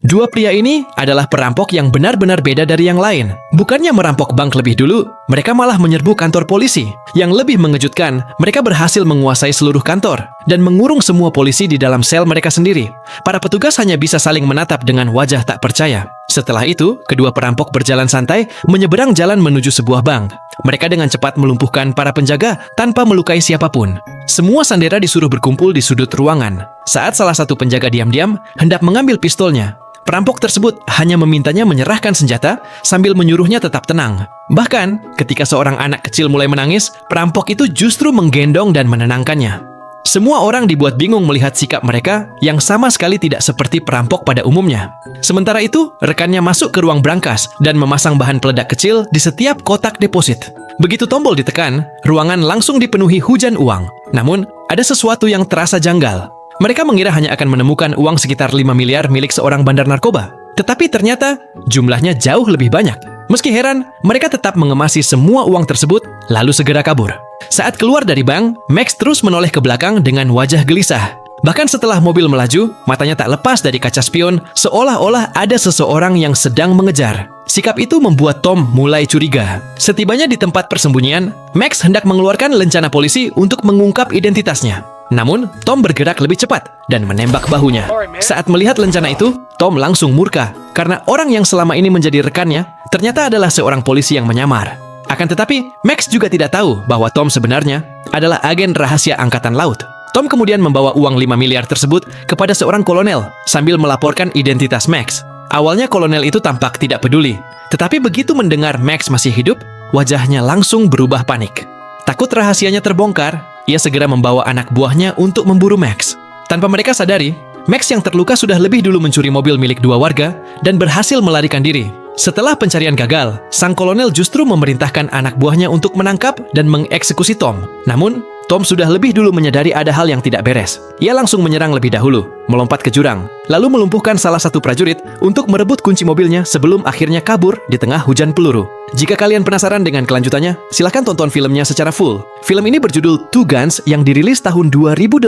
Dua pria ini adalah perampok yang benar-benar beda dari yang lain. Bukannya merampok bank lebih dulu, mereka malah menyerbu kantor polisi. Yang lebih mengejutkan, mereka berhasil menguasai seluruh kantor dan mengurung semua polisi di dalam sel mereka sendiri. Para petugas hanya bisa saling menatap dengan wajah tak percaya. Setelah itu, kedua perampok berjalan santai menyeberang jalan menuju sebuah bank. Mereka dengan cepat melumpuhkan para penjaga tanpa melukai siapapun. Semua sandera disuruh berkumpul di sudut ruangan. Saat salah satu penjaga diam-diam hendak mengambil pistolnya, perampok tersebut hanya memintanya menyerahkan senjata sambil menyuruhnya tetap tenang. Bahkan, ketika seorang anak kecil mulai menangis, perampok itu justru menggendong dan menenangkannya. Semua orang dibuat bingung melihat sikap mereka yang sama sekali tidak seperti perampok pada umumnya. Sementara itu, rekannya masuk ke ruang brankas dan memasang bahan peledak kecil di setiap kotak deposit. Begitu tombol ditekan, ruangan langsung dipenuhi hujan uang. Namun, ada sesuatu yang terasa janggal. Mereka mengira hanya akan menemukan uang sekitar 5 miliar milik seorang bandar narkoba. Tetapi ternyata jumlahnya jauh lebih banyak. Meski heran, mereka tetap mengemasi semua uang tersebut lalu segera kabur. Saat keluar dari bank, Max terus menoleh ke belakang dengan wajah gelisah. Bahkan setelah mobil melaju, matanya tak lepas dari kaca spion seolah-olah ada seseorang yang sedang mengejar. Sikap itu membuat Tom mulai curiga. Setibanya di tempat persembunyian, Max hendak mengeluarkan lencana polisi untuk mengungkap identitasnya. Namun, Tom bergerak lebih cepat dan menembak bahunya. Saat melihat lencana itu, Tom langsung murka karena orang yang selama ini menjadi rekannya ternyata adalah seorang polisi yang menyamar. Akan tetapi, Max juga tidak tahu bahwa Tom sebenarnya adalah agen rahasia Angkatan Laut. Tom kemudian membawa uang 5 miliar tersebut kepada seorang kolonel sambil melaporkan identitas Max. Awalnya kolonel itu tampak tidak peduli, tetapi begitu mendengar Max masih hidup, wajahnya langsung berubah panik. Takut rahasianya terbongkar, ia segera membawa anak buahnya untuk memburu Max. Tanpa mereka sadari, Max yang terluka sudah lebih dulu mencuri mobil milik dua warga dan berhasil melarikan diri. Setelah pencarian gagal, sang kolonel justru memerintahkan anak buahnya untuk menangkap dan mengeksekusi Tom. Namun, Tom sudah lebih dulu menyadari ada hal yang tidak beres. Ia langsung menyerang lebih dahulu, melompat ke jurang, lalu melumpuhkan salah satu prajurit untuk merebut kunci mobilnya sebelum akhirnya kabur di tengah hujan peluru. Jika kalian penasaran dengan kelanjutannya, silahkan tonton filmnya secara full. Film ini berjudul Two Guns yang dirilis tahun 2018.